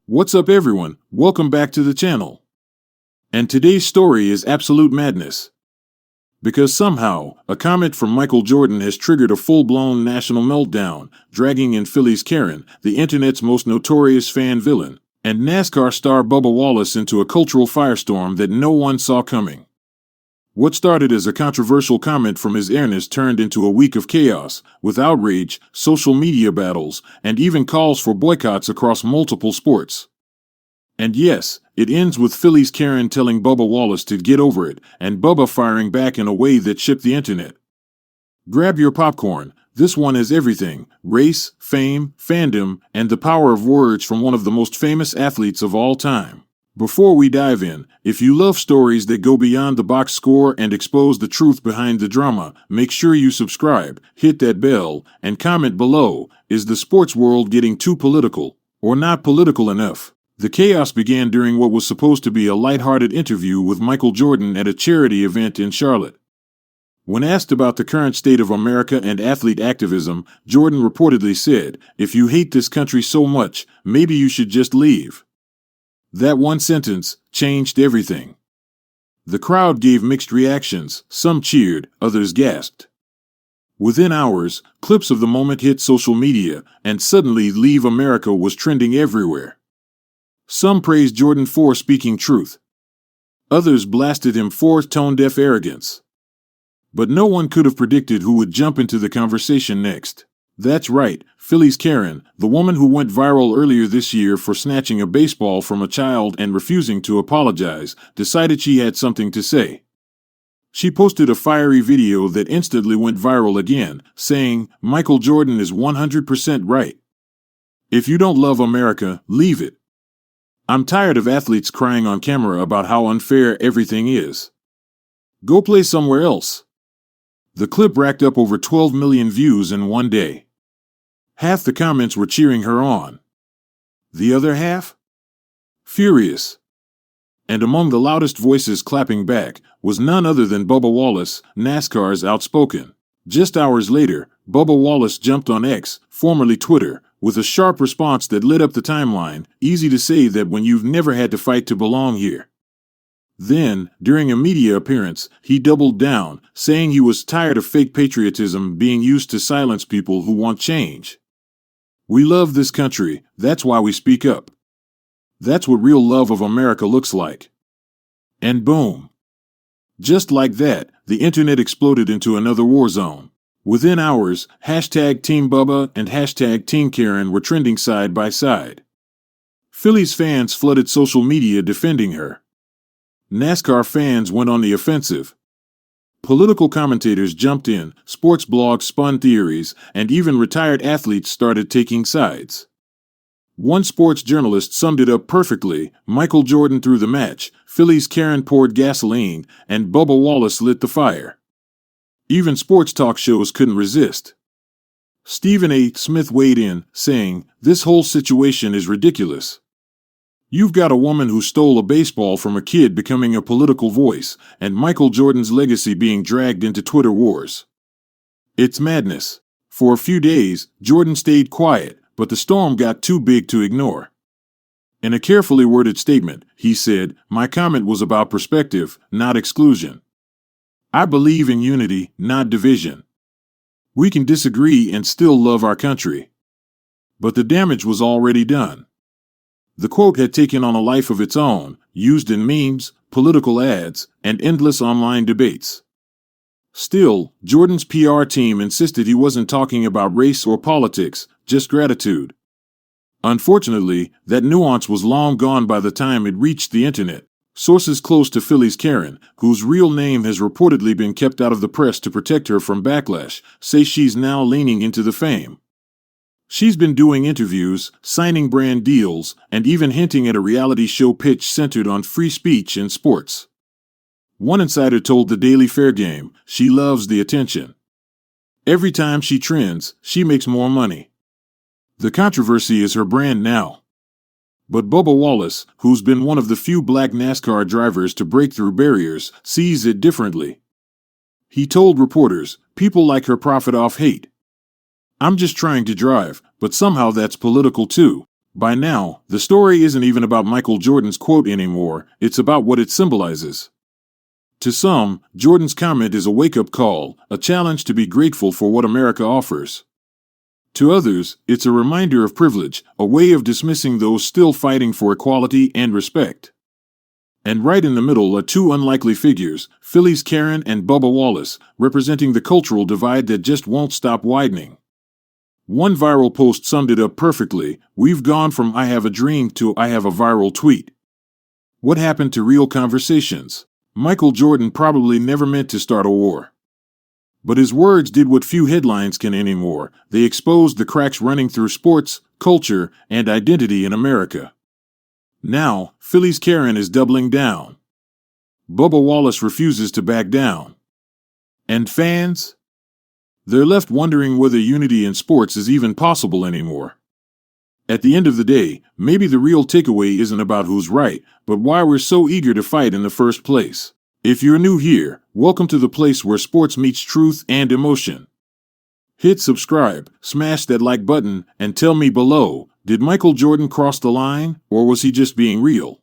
What's up everyone, welcome back to the channel. And today's story is absolute madness. Because somehow, a comment from Michael Jordan has triggered a full-blown national meltdown, dragging in Phillies Karen, the internet's most notorious fan villain, and NASCAR star Bubba Wallace into a cultural firestorm that no one saw coming. What started as a controversial comment from his airness turned into a week of chaos, with outrage, social media battles, and even calls for boycotts across multiple sports. And yes, it ends with Phillies Karen telling Bubba Wallace to get over it, and Bubba firing back in a way that shook the internet. Grab your popcorn, this one has everything: race, fame, fandom, and the power of words from one of the most famous athletes of all time. Before we dive in, if you love stories that go beyond the box score and expose the truth behind the drama, make sure you subscribe, hit that bell, and comment below. Is the sports world getting too political, or not political enough? The chaos began during what was supposed to be a lighthearted interview with Michael Jordan at a charity event in Charlotte. When asked about the current state of America and athlete activism, Jordan reportedly said, "If you hate this country so much, maybe you should just leave." That one sentence changed everything. The crowd gave mixed reactions, some cheered, others gasped. Within hours, clips of the moment hit social media, and suddenly "Leave America" was trending everywhere. Some praised Jordan for speaking truth. Others blasted him for tone-deaf arrogance. But no one could have predicted who would jump into the conversation next. That's right, Phillies Karen, the woman who went viral earlier this year for snatching a baseball from a child and refusing to apologize, decided she had something to say. She posted a fiery video that instantly went viral again, saying, "Michael Jordan is 100% right. If you don't love America, leave it. I'm tired of athletes crying on camera about how unfair everything is. Go play somewhere else." The clip racked up over 12 million views in one day. Half the comments were cheering her on. The other half? Furious. And among the loudest voices clapping back was none other than Bubba Wallace, NASCAR's outspoken. Just hours later, Bubba Wallace jumped on X, formerly Twitter, with a sharp response that lit up the timeline. Easy to say that when you've never had to fight to belong here. Then, during a media appearance, he doubled down, saying he was tired of fake patriotism being used to silence people who want change. "We love this country, that's why we speak up. That's what real love of America looks like." And boom. Just like that, the internet exploded into another war zone. Within hours, hashtag Team Bubba and hashtag Team Karen were trending side by side. Phillies fans flooded social media defending her. NASCAR fans went on the offensive. Political commentators jumped in, sports blogs spun theories, and even retired athletes started taking sides. One sports journalist summed it up perfectly: Michael Jordan threw the match, Phillies Karen poured gasoline, and Bubba Wallace lit the fire. Even sports talk shows couldn't resist. Stephen A. Smith weighed in, saying, "This whole situation is ridiculous. You've got a woman who stole a baseball from a kid becoming a political voice, and Michael Jordan's legacy being dragged into Twitter wars. It's madness." For a few days, Jordan stayed quiet, but the storm got too big to ignore. In a carefully worded statement, he said, "My comment was about perspective, not exclusion. I believe in unity, not division. We can disagree and still love our country." But the damage was already done. The quote had taken on a life of its own, used in memes, political ads, and endless online debates. Still, Jordan's PR team insisted he wasn't talking about race or politics, just gratitude. Unfortunately, that nuance was long gone by the time it reached the internet. Sources close to Phillies Karen, whose real name has reportedly been kept out of the press to protect her from backlash, say she's now leaning into the fame. She's been doing interviews, signing brand deals, and even hinting at a reality show pitch centered on free speech in sports. One insider told the Daily Fair Game, she loves the attention. Every time she trends, she makes more money. The controversy is her brand now. But Bubba Wallace, who's been one of the few black NASCAR drivers to break through barriers, sees it differently. He told reporters, "People like her profit off hate. I'm just trying to drive, but somehow that's political too." By now, the story isn't even about Michael Jordan's quote anymore, it's about what it symbolizes. To some, Jordan's comment is a wake-up call, a challenge to be grateful for what America offers. To others, it's a reminder of privilege, a way of dismissing those still fighting for equality and respect. And right in the middle are two unlikely figures, Phillies Karen and Bubba Wallace, representing the cultural divide that just won't stop widening. One viral post summed it up perfectly: we've gone from "I have a dream" to "I have a viral tweet." What happened to real conversations? Michael Jordan probably never meant to start a war. But his words did what few headlines can anymore: they exposed the cracks running through sports, culture, and identity in America. Now, Phillies Karen is doubling down. Bubba Wallace refuses to back down. And fans? They're left wondering whether unity in sports is even possible anymore. At the end of the day, maybe the real takeaway isn't about who's right, but why we're so eager to fight in the first place. If you're new here, welcome to the place where sports meets truth and emotion. Hit subscribe, smash that like button, and tell me below, did Michael Jordan cross the line, or was he just being real?